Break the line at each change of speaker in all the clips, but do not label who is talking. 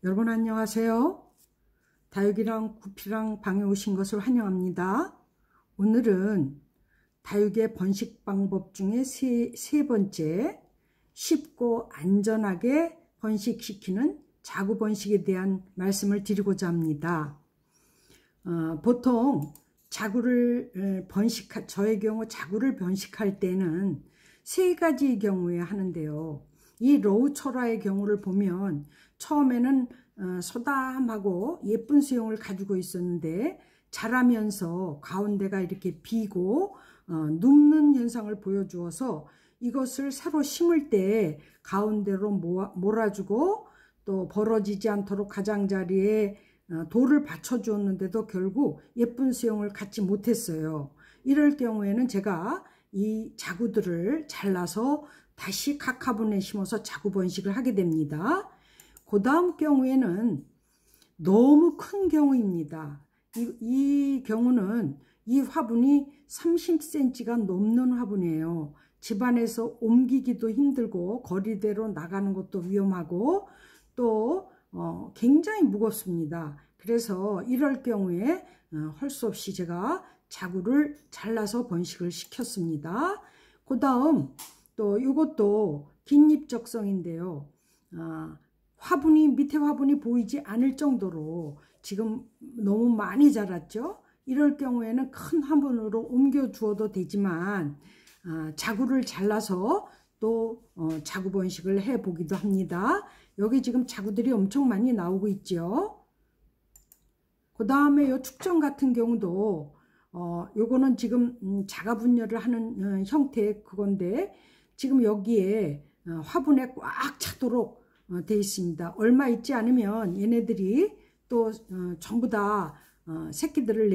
여러분 안녕하세요. 다육이랑 구피랑 방에 오신 것을 환영합니다. 오늘은 다육의 번식 방법 중에 세 번째, 쉽고 안전하게 번식시키는 자구 번식에 대한 말씀을 드리고자 합니다. 보통 자구를 저의 경우 자구를 번식할 때는 세 가지 경우에 하는데요. 이 로우초라의 경우를 보면 처음에는 소담하고 예쁜 수영을 가지고 있었는데 자라면서 가운데가 이렇게 비고 눕는 현상을 보여주어서 이것을 새로 심을 때 가운데로 몰아주고 또 벌어지지 않도록 가장자리에 돌을 받쳐주었는데도 결국 예쁜 수영을 갖지 못했어요. 이럴 경우에는 제가 이 자구들을 잘라서 다시 각 화분에 심어서 자구 번식을 하게 됩니다. 그 다음 경우에는 너무 큰 경우입니다. 이 경우는 이 화분이 30cm가 넘는 화분이에요. 집안에서 옮기기도 힘들고 거리대로 나가는 것도 위험하고 또 굉장히 무겁습니다. 그래서 이럴 경우에 할 수 없이 제가 자구를 잘라서 번식을 시켰습니다. 그 다음 또 이것도 긴잎적성인데요. 밑에 화분이 보이지 않을 정도로 지금 너무 많이 자랐죠. 이럴 경우에는 큰 화분으로 옮겨 주어도 되지만 자구를 잘라서 또 자구 번식을 해 보기도 합니다. 여기 지금 자구들이 엄청 많이 나오고 있죠. 그 다음에 요 축전 같은 경우도 요거는 지금 자가 분열을 하는 형태의 그건데 지금 여기에 화분에 꽉 차도록 되어 있습니다. 얼마 있지 않으면 얘네들이 또 전부 다 새끼들을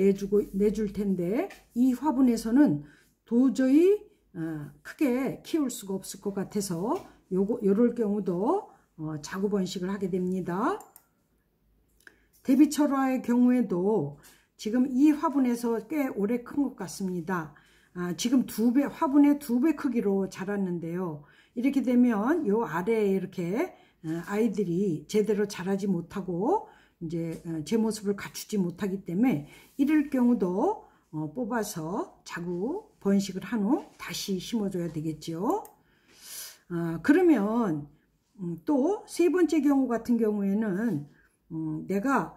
내줄 텐데 이 화분에서는 도저히 크게 키울 수가 없을 것 같아서 요럴 경우도 자구 번식을 하게 됩니다. 데비철화의 경우에도 지금 이 화분에서 꽤 오래 큰 것 같습니다. 지금 화분의 2배 크기로 자랐는데요. 이렇게 되면 요 아래에 이렇게 아이들이 제대로 자라지 못하고 이제 제 모습을 갖추지 못하기 때문에 이럴 경우도 뽑아서 자구 번식을 한 후 다시 심어줘야 되겠죠. 그러면 또 세 번째 경우 같은 경우에는 내가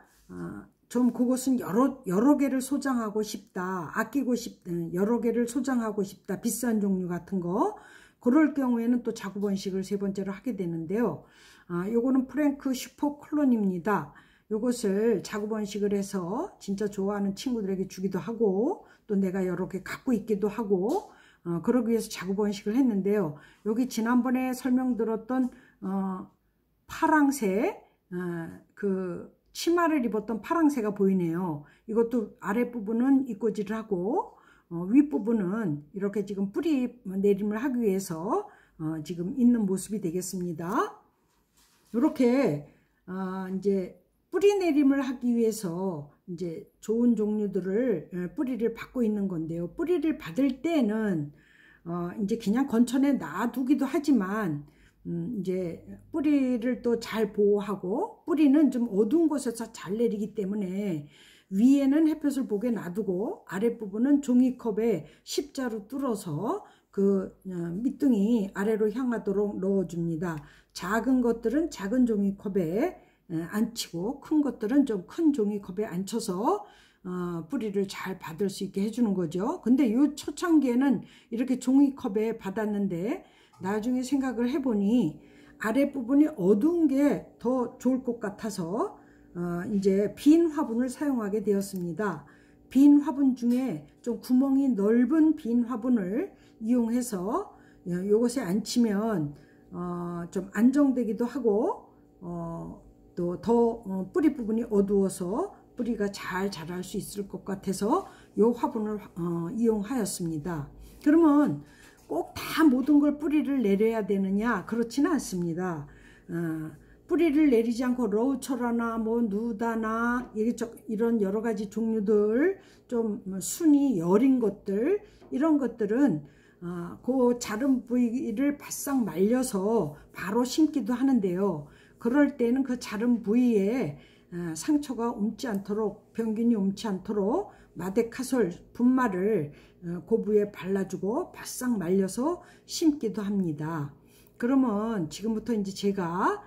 좀 그것은 여러 개를 소장하고 싶다, 아끼고 싶다, 여러 개를 소장하고 싶다, 비싼 종류 같은 거 그럴 경우에는 또 자구 번식을 세 번째로 하게 되는데요. 요거는 프랭크 슈퍼콜론입니다. 요것을 자구 번식을 해서 진짜 좋아하는 친구들에게 주기도 하고 또 내가 여러 개 갖고 있기도 하고 그러기 위해서 자구 번식을 했는데요. 여기 지난번에 설명드렸던 파랑새 그 치마를 입었던 파랑새가 보이네요. 이것도 아랫부분은 이꼬지를 하고 윗부분은 이렇게 지금 뿌리 내림을 하기 위해서 지금 있는 모습이 되겠습니다. 이렇게 이제 뿌리 내림을 하기 위해서 이제 좋은 종류들을 뿌리를 받고 있는 건데요. 뿌리를 받을 때는 이제 그냥 건천에 놔두기도 하지만 이제 뿌리를 또 잘 보호하고 뿌리는 좀 어두운 곳에서 잘 내리기 때문에 위에는 햇볕을 보게 놔두고 아랫부분은 종이컵에 십자로 뚫어서 그 밑둥이 아래로 향하도록 넣어줍니다. 작은 것들은 작은 종이컵에 앉히고 큰 것들은 좀 큰 종이컵에 앉혀서 뿌리를 잘 받을 수 있게 해주는 거죠. 근데 이 초창기에는 이렇게 종이컵에 받았는데 나중에 생각을 해보니 아랫부분이 어두운 게 더 좋을 것 같아서 이제 빈 화분을 사용하게 되었습니다. 빈 화분 중에 좀 구멍이 넓은 빈 화분을 이용해서 요것에 앉히면 좀 안정되기도 하고 또 더 뿌리 부분이 어두워서 뿌리가 잘 자랄 수 있을 것 같아서 요 화분을 이용하였습니다. 그러면 꼭 다 모든 걸 뿌리를 내려야 되느냐? 그렇지는 않습니다. 뿌리를 내리지 않고 로우철화나 뭐 누다나 이런 여러 가지 종류들 좀 순이 여린 것들 이런 것들은 그 자른 부위를 바싹 말려서 바로 심기도 하는데요. 그럴 때는 그 자른 부위에 상처가 옮지 않도록, 병균이 옮지 않도록 마데카솔 분말을 고부에 발라주고 바싹 말려서 심기도 합니다. 그러면 지금부터 이제 제가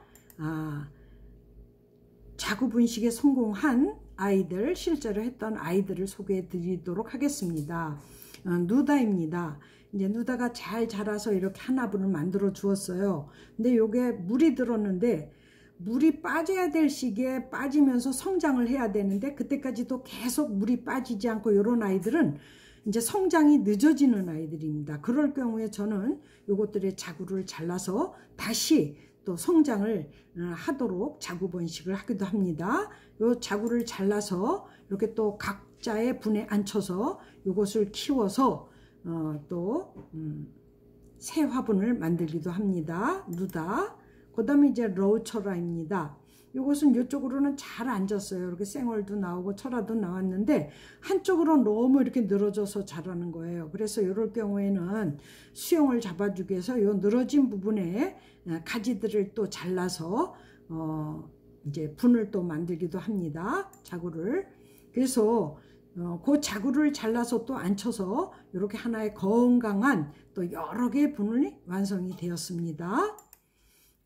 자구 분식에 성공한 아이들, 실제로 했던 아이들을 소개해 드리도록 하겠습니다. 누다입니다. 이제 누다가 잘 자라서 이렇게 하나분을 만들어 주었어요. 근데 요게 물이 들었는데, 물이 빠져야 될 시기에 빠지면서 성장을 해야 되는데, 그때까지도 계속 물이 빠지지 않고 이런 아이들은 이제 성장이 늦어지는 아이들입니다. 그럴 경우에 저는 요것들의 자구를 잘라서 다시 또 성장을 하도록 자구 번식을 하기도 합니다. 요 자구를 잘라서 이렇게 또 각자의 분에 앉혀서 요것을 키워서 또 새 화분을 만들기도 합니다. 누다. 그 다음에 이제 러우철라입니다. 이것은 이쪽으로는 잘 앉았어요. 이렇게 쌩얼도 나오고 철화도 나왔는데 한쪽으로 너무 이렇게 늘어져서 자라는 거예요. 그래서 이럴 경우에는 수영을 잡아주기 위해서 이 늘어진 부분에 가지들을 또 잘라서 이제 분을 또 만들기도 합니다. 자구를. 그래서 그 자구를 잘라서 또 앉혀서 이렇게 하나의 건강한 또 여러 개의 분이 완성이 되었습니다.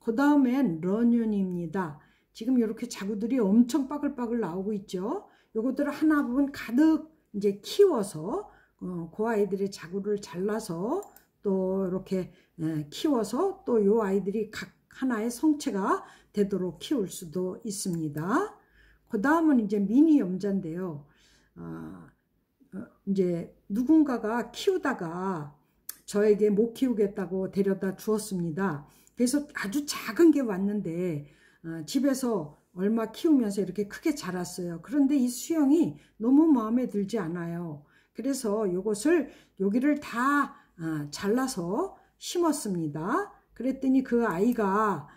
그 다음엔 러뇽입니다. 지금 이렇게 자구들이 엄청 빠글빠글 나오고 있죠. 요것들을 하나 부분 가득 이제 키워서 그 아이들의 자구를 잘라서 또 이렇게 키워서 또 요 아이들이 각 하나의 성체가 되도록 키울 수도 있습니다. 그 다음은 이제 미니 염자인데요. 이제 누군가가 키우다가 저에게 못 키우겠다고 데려다 주었습니다. 그래서 아주 작은 게 왔는데 집에서 얼마 키우면서 이렇게 크게 자랐어요. 그런데 이 수영이 너무 마음에 들지 않아요. 그래서 요것을 여기를 다 잘라서 심었습니다. 그랬더니 그 아이가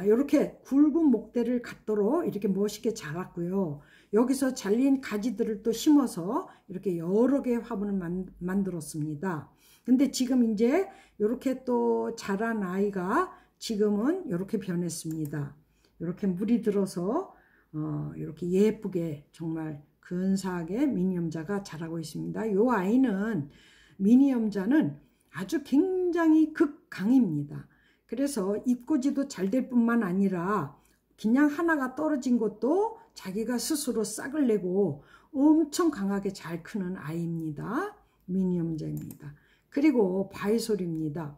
이렇게 굵은 목대를 갖도록 이렇게 멋있게 자랐고요. 여기서 잘린 가지들을 또 심어서 이렇게 여러 개의 화분을 만들었습니다. 근데 지금 이제 이렇게 또 자란 아이가 지금은 이렇게 변했습니다. 이렇게 물이 들어서 이렇게 예쁘게 정말 근사하게 미니엄자가 자라고 있습니다. 이 아이는 미니엄자는 아주 굉장히 극강입니다. 그래서 입꼬지도 잘 될 뿐만 아니라 그냥 하나가 떨어진 것도 자기가 스스로 싹을 내고 엄청 강하게 잘 크는 아이입니다. 미니엄자입니다. 그리고 바이솔입니다.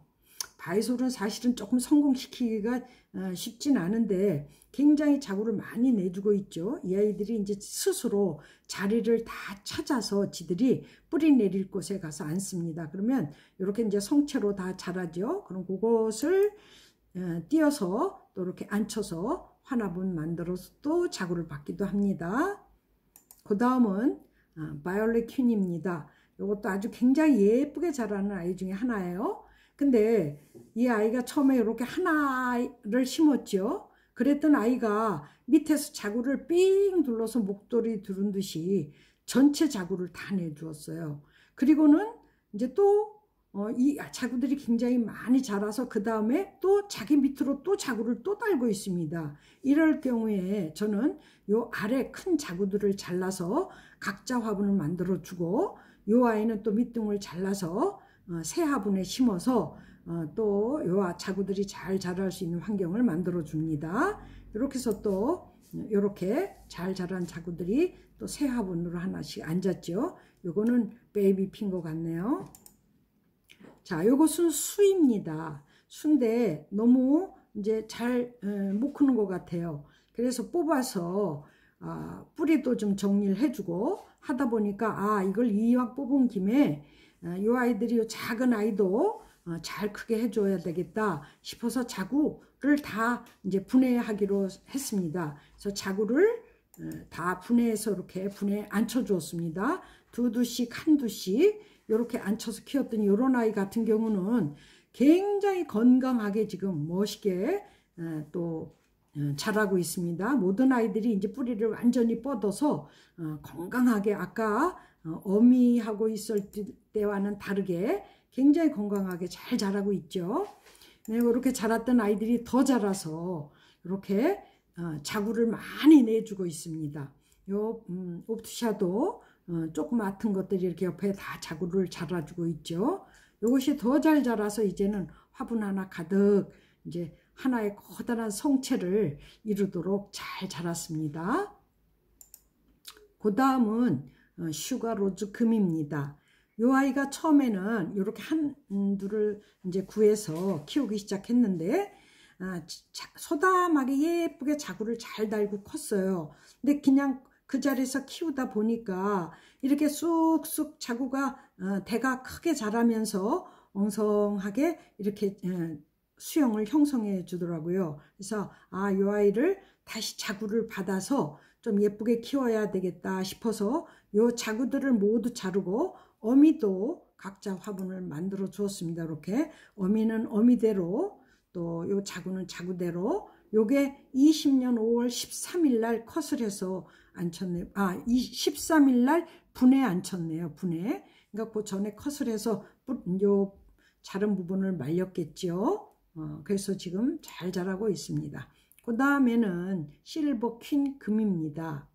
바이솔은 사실은 조금 성공시키기가 쉽진 않은데 굉장히 자구를 많이 내주고 있죠. 이 아이들이 이제 스스로 자리를 다 찾아서 지들이 뿌리 내릴 곳에 가서 앉습니다. 그러면 이렇게 이제 성체로 다 자라죠. 그럼 그것을 띄어서 또 이렇게 앉혀서 화납은 만들어서 또 자구를 받기도 합니다. 그 다음은 바이올렛 퀸입니다. 이것도 아주 굉장히 예쁘게 자라는 아이 중에 하나예요. 근데 이 아이가 처음에 이렇게 하나를 심었죠. 그랬던 아이가 밑에서 자구를 삥 둘러서 목도리 두른 듯이 전체 자구를 다 내주었어요. 그리고는 이제 또 이 자구들이 굉장히 많이 자라서 그 다음에 또 자기 밑으로 또 자구를 또 달고 있습니다. 이럴 경우에 저는 요 아래 큰 자구들을 잘라서 각자 화분을 만들어 주고 요 아이는 또 밑둥을 잘라서 새 화분에 심어서 또 요 자구들이 잘 자랄 수 있는 환경을 만들어 줍니다. 이렇게 해서 또 이렇게 잘 자란 자구들이 또 새 화분으로 하나씩 앉았죠. 요거는 베이비 핑거 같네요. 자, 요것은 수입니다. 수인데 너무 이제 잘 못 크는 것 같아요. 그래서 뽑아서 뿌리도 좀 정리를 해주고 하다 보니까 이걸 이왕 뽑은 김에 이 아이들이 요 작은 아이도 잘 크게 해줘야 되겠다 싶어서 자구를 다 이제 분해하기로 했습니다. 그래서 자구를 다 분해해서 이렇게 분해에 앉혀 주었습니다. 두 두씩 한 두씩 이렇게 앉혀서 키웠더니 이런 아이 같은 경우는 굉장히 건강하게 지금 멋있게 또 자라고 있습니다. 모든 아이들이 이제 뿌리를 완전히 뻗어서 건강하게 아까 어미하고 있을 때와는 다르게 굉장히 건강하게 잘 자라고 있죠. 이렇게 자랐던 아이들이 더 자라서 이렇게 자구를 많이 내주고 있습니다. 요 옵투샤도 조그맣은 것들이 이렇게 옆에 다 자구를 자라주고 있죠. 이것이 더 잘 자라서 이제는 화분 하나 가득 이제 하나의 커다란 성체를 이루도록 잘 자랐습니다. 그 다음은 슈가로즈 금입니다. 이 아이가 처음에는 이렇게 한두를 이제 구해서 키우기 시작했는데 소담하게 예쁘게 자구를 잘 달고 컸어요. 근데 그냥 그 자리에서 키우다 보니까 이렇게 쑥쑥 자구가 대가 크게 자라면서 엉성하게 이렇게 수영을 형성해 주더라고요. 그래서 이 아이를 다시 자구를 받아서 좀 예쁘게 키워야 되겠다 싶어서 요 자구들을 모두 자르고 어미도 각자 화분을 만들어 주었습니다. 이렇게 어미는 어미대로 또 요 자구는 자구대로 요게 20년 5월 13일 날 컷을 해서 앉혔네요. 13일 날 분에 앉혔네요. 분에. 그러니까 그 전에 컷을 해서 요 자른 부분을 말렸겠죠. 그래서 지금 잘 자라고 있습니다. 그 다음에는 실버 퀸 금입니다.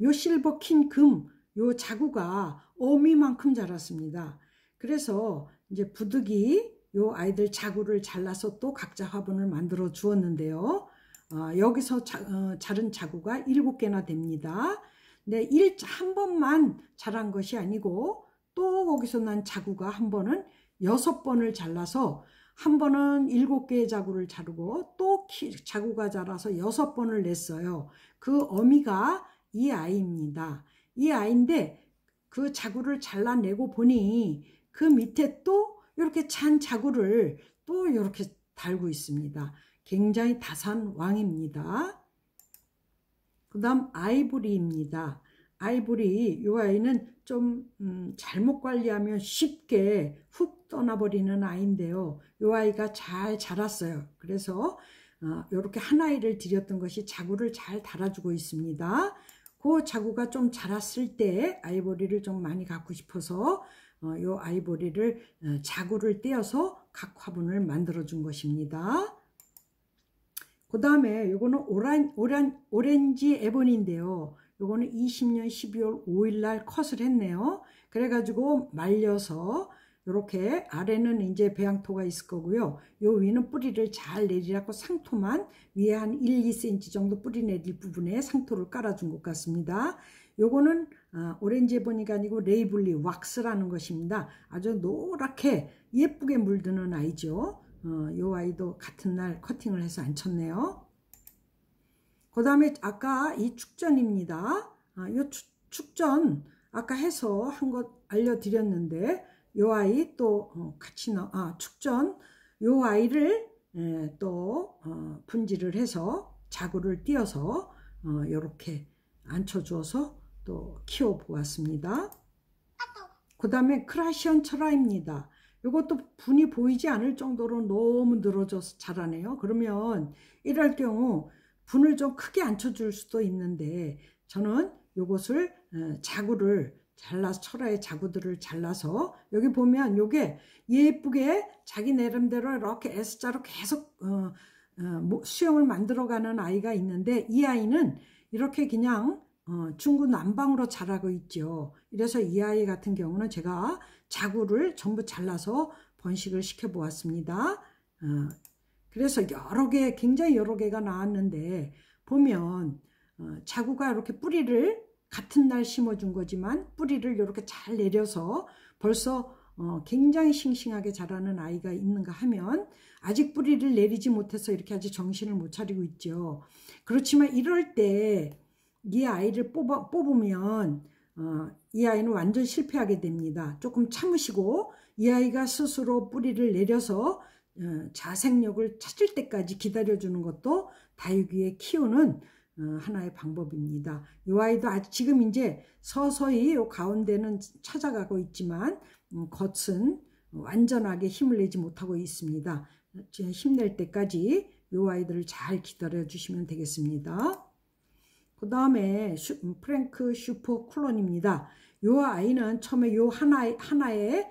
요 실버 퀸 금, 요 자구가 어미만큼 자랐습니다. 그래서 이제 부득이 요 아이들 자구를 잘라서 또 각자 화분을 만들어 주었는데요. 여기서 자른 자구가 7개나 됩니다. 근데 한 번만 자란 것이 아니고 또 거기서 난 자구가 한 번은 6번을 잘라서 한 번은 7개의 자구를 자르고 또 자구가 자라서 6번을 냈어요. 그 어미가 이 아이입니다. 이 아이인데 그 자구를 잘라내고 보니 그 밑에 또 이렇게 찬 자구를 또 이렇게 달고 있습니다. 굉장히 다산 왕입니다. 그 다음 아이보리입니다. 아이보리, 이 아이는 좀 잘못 관리하면 쉽게 훅 떠나버리는 아이인데요. 이 아이가 잘 자랐어요. 그래서 이렇게 한 아이를 드렸던 것이 자구를 잘 달아주고 있습니다. 그 자구가 좀 자랐을 때 아이보리를 좀 많이 갖고 싶어서 이 아이보리를 자구를 떼어서 각 화분을 만들어 준 것입니다. 그 다음에 이거는 오렌지 에보니인데요. 요거는 20년 12월 5일 날 컷을 했네요. 그래가지고 말려서 이렇게 아래는 이제 배양토가 있을 거고요. 요 위는 뿌리를 잘 내리라고 상토만 위에 한 1, 2cm 정도 뿌리 내릴 부분에 상토를 깔아준 것 같습니다. 요거는 오렌지 에보니가 아니고 레이블리 왁스라는 것입니다. 아주 노랗게 예쁘게 물드는 아이죠. 요 아이도 같은 날 커팅을 해서 앉혔네요. 그 다음에 아까 이 축전입니다. 요 축전 아까 해서 한 것 알려드렸는데 요 아이 또 같이 축전 요 아이를 또 분질을 해서 자구를 띄어서 요렇게 앉혀주어서 또 키워 보았습니다. 그 다음에 크라시언 철화입니다. 이것도 분이 보이지 않을 정도로 너무 늘어져서 자라네요. 그러면 이럴 경우 분을 좀 크게 앉혀줄 수도 있는데 저는 이것을 자구를 잘라서 철화의 자구들을 잘라서 여기 보면 요게 예쁘게 자기 나름대로 이렇게 S자로 계속 수영을 만들어가는 아이가 있는데 이 아이는 이렇게 그냥 중구난방으로 자라고 있죠. 이래서 이 아이 같은 경우는 제가 자구를 전부 잘라서 번식을 시켜 보았습니다. 그래서 굉장히 여러 개가 나왔는데 보면 자구가 이렇게 뿌리를 같은 날 심어준 거지만 뿌리를 이렇게 잘 내려서 벌써 굉장히 싱싱하게 자라는 아이가 있는가 하면 아직 뿌리를 내리지 못해서 이렇게 아직 정신을 못 차리고 있죠. 그렇지만 이럴 때 이 아이를 뽑으면 이 아이는 완전 실패하게 됩니다. 조금 참으시고 이 아이가 스스로 뿌리를 내려서 자생력을 찾을 때까지 기다려주는 것도 다육이에 키우는 하나의 방법입니다. 이 아이도 지금 이제 서서히 이 가운데는 찾아가고 있지만 겉은 완전하게 힘을 내지 못하고 있습니다. 힘낼 때까지 이 아이들을 잘 기다려 주시면 되겠습니다. 그 다음에 프랭크 슈퍼 쿨론입니다. 이 아이는 처음에 이 하나의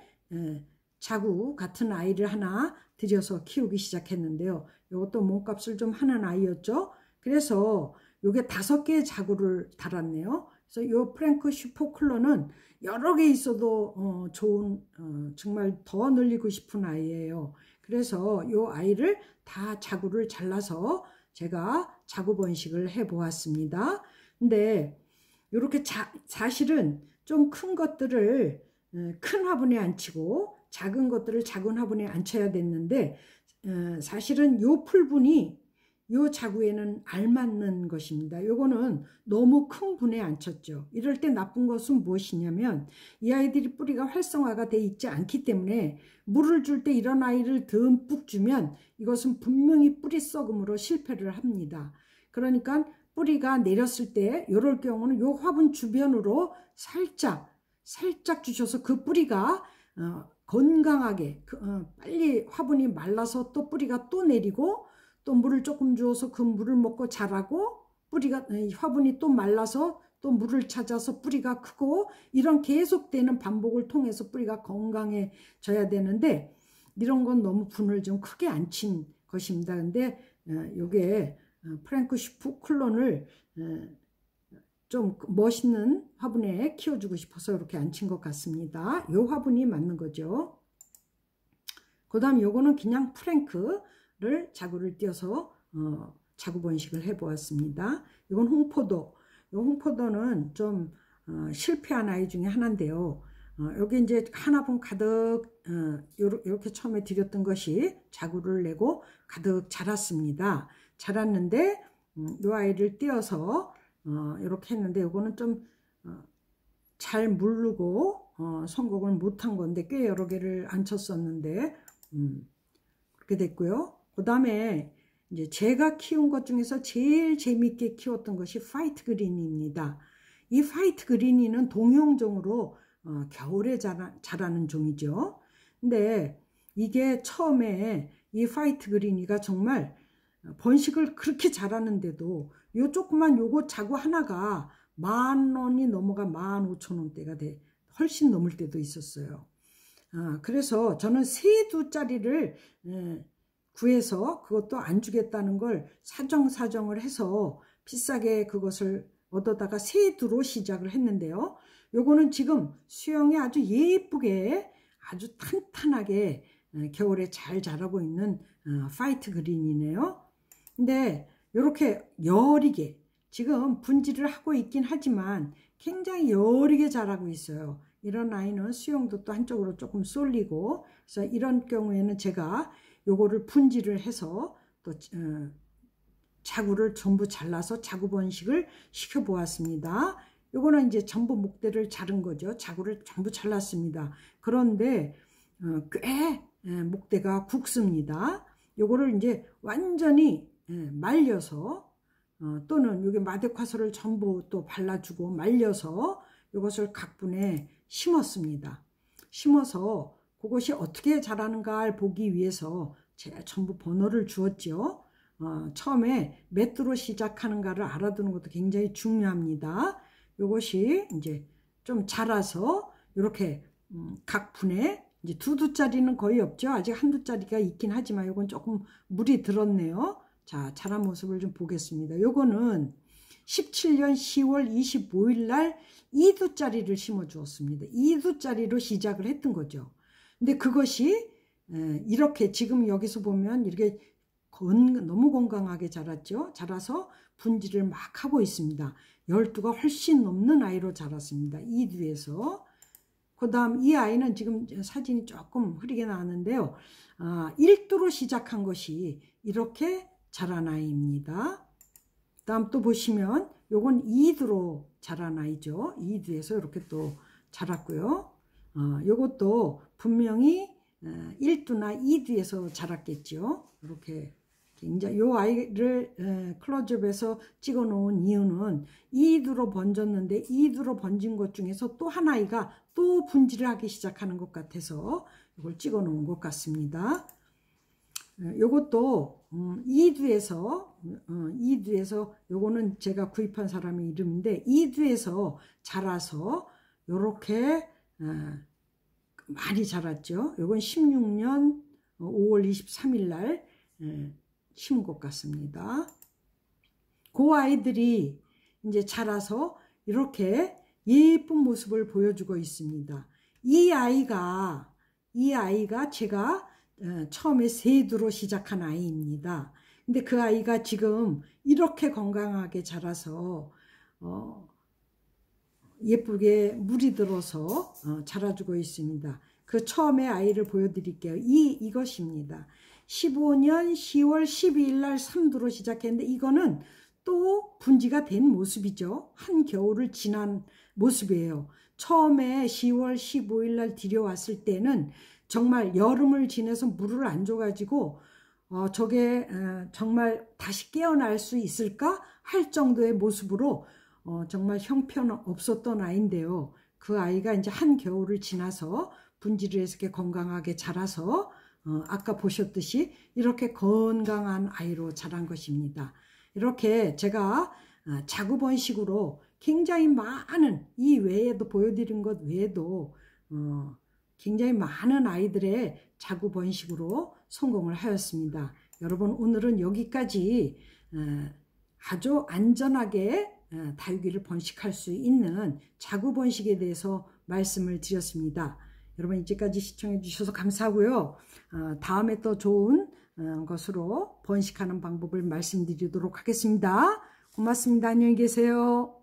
자구 같은 아이를 하나 들여서 키우기 시작했는데요. 이것도 몸값을 좀 하는 아이였죠. 그래서 요게 5개의 자구를 달았네요. 그래서 요 프랭크 슈퍼클러는 여러 개 있어도 좋은 정말 더 늘리고 싶은 아이예요. 그래서 요 아이를 다 자구를 잘라서 제가 자구 번식을 해 보았습니다. 근데 이렇게 사실은 좀 큰 것들을 큰 화분에 앉히고 작은 것들을 작은 화분에 앉혀야 됐는데 사실은 요 풀분이 요 자구에는 알맞는 것입니다. 요거는 너무 큰 분에 앉혔죠. 이럴 때 나쁜 것은 무엇이냐면 이 아이들이 뿌리가 활성화가 돼 있지 않기 때문에 물을 줄 때 이런 아이를 듬뿍 주면 이것은 분명히 뿌리 썩음으로 실패를 합니다. 그러니까 뿌리가 내렸을 때 이럴 경우는 요 화분 주변으로 살짝 주셔서 그 뿌리가 건강하게 빨리 화분이 말라서 또 뿌리가 또 내리고 또 물을 조금 주어서 그 물을 먹고 자라고 뿌리가 화분이 또 말라서 또 물을 찾아서 뿌리가 크고 이런 계속되는 반복을 통해서 뿌리가 건강해져야 되는데 이런 건 너무 분을 좀 크게 안 친 것입니다. 근데 요게 프랭크 슈퍼클론을 좀 멋있는 화분에 키워주고 싶어서 이렇게 앉힌 것 같습니다. 요 화분이 맞는 거죠. 그 다음 요거는 그냥 프랭크를 자구를 띄어서 자구 번식을 해 보았습니다. 이건 홍포도. 요 홍포도는 좀 실패한 아이 중에 하나인데요. 여기 이제 한 화분 가득 이렇게 처음에 드렸던 것이 자구를 내고 가득 자랐습니다. 자랐는데 요 아이를 띄어서 이렇게 했는데 요거는 좀 잘 물르고 성공을 못한 건데 꽤 여러 개를 앉혔었는데 그렇게 됐고요. 그 다음에 이제 제가 키운 것 중에서 제일 재미있게 키웠던 것이 화이트 그린입니다. 이 화이트 그린이는 동형종으로 겨울에 자라는 종이죠. 근데 이게 처음에 이 화이트 그린이가 정말 번식을 그렇게 잘하는데도 요 조그만 요거 자구 하나가 10,000원이 넘어가 15,000원대가 돼 훨씬 넘을 때도 있었어요. 그래서 저는 세두짜리를 구해서 그것도 안 주겠다는 걸 사정을 해서 비싸게 그것을 얻어다가 세두로 시작을 했는데요. 요거는 지금 수영이 아주 예쁘게 아주 탄탄하게 겨울에 잘 자라고 있는 화이트 그린이네요. 근데 이렇게 여리게 지금 분질을 하고 있긴 하지만 굉장히 여리게 자라고 있어요. 이런 아이는 수영도 또 한쪽으로 조금 쏠리고 그래서 이런 경우에는 제가 요거를 분질을 해서 또 자구를 전부 잘라서 자구 번식을 시켜 보았습니다. 요거는 이제 전부 목대를 자른 거죠. 자구를 전부 잘랐습니다. 그런데 꽤 목대가 굵습니다. 요거를 이제 완전히 말려서 또는 여기 마데카솔을 전부 또 발라주고 말려서 이것을 각분에 심었습니다. 심어서 그것이 어떻게 자라는가를 보기 위해서 제가 전부 번호를 주었죠. 처음에 몇 도로 시작하는가를 알아두는 것도 굉장히 중요합니다. 이것이 이제 좀 자라서 이렇게 각 분에 이제 2두짜리는 거의 없죠. 아직 1두짜리가 있긴 하지만 이건 조금 물이 들었네요. 자, 자란 모습을 좀 보겠습니다. 요거는 17년 10월 25일 날 2두짜리를 심어 주었습니다. 2두짜리로 시작을 했던 거죠. 근데 그것이 이렇게 지금 여기서 보면 이렇게 너무 건강하게 자랐죠. 자라서 분질을 막 하고 있습니다. 12가 훨씬 넘는 아이로 자랐습니다. 2두에서. 그 다음 이 아이는 지금 사진이 조금 흐리게 나왔는데요. 1두로 시작한 것이 이렇게 자란 아이입니다. 다음 또 보시면 요건 2두로 자란 아이죠. 2두에서 이렇게 또 자랐고요. 요것도 분명히 1두나 2두에서 자랐겠죠. 이렇게 굉장히 요 아이를 클로즈업에서 찍어 놓은 이유는 2두로 번졌는데 2두로 번진 것 중에서 또 한 아이가 또 분질을 하기 시작하는 것 같아서 이걸 찍어 놓은 것 같습니다. 요것도 2두에서 요거는 제가 구입한 사람의 이름인데 2두에서 자라서 요렇게 많이 자랐죠. 요건 16년 5월 23일 날 심은 것 같습니다. 그 아이들이 이제 자라서 이렇게 예쁜 모습을 보여주고 있습니다. 이 아이가 제가 처음에 세두로 시작한 아이입니다. 근데 그 아이가 지금 이렇게 건강하게 자라서 예쁘게 물이 들어서 자라주고 있습니다. 그 처음에 아이를 보여드릴게요. 이것입니다. 15년 10월 12일 날 3두로 시작했는데 이거는 또 분지가 된 모습이죠. 한겨울을 지난 모습이에요. 처음에 10월 15일 날 들여왔을 때는 정말 여름을 지내서 물을 안 줘가지고 저게 정말 다시 깨어날 수 있을까 할 정도의 모습으로 정말 형편없었던 아이인데요. 그 아이가 이제 한겨울을 지나서 분지를 해서 이렇게 건강하게 자라서 아까 보셨듯이 이렇게 건강한 아이로 자란 것입니다. 이렇게 제가 자구번식으로 굉장히 많은 이 외에도 보여드린 것 외에도 굉장히 많은 아이들의 자구번식으로 성공을 하였습니다. 여러분 오늘은 여기까지 아주 안전하게 다육이를 번식할 수 있는 자구번식에 대해서 말씀을 드렸습니다. 여러분 이제까지 시청해 주셔서 감사하고요. 다음에 또 좋은 것으로 번식하는 방법을 말씀드리도록 하겠습니다. 고맙습니다. 안녕히 계세요.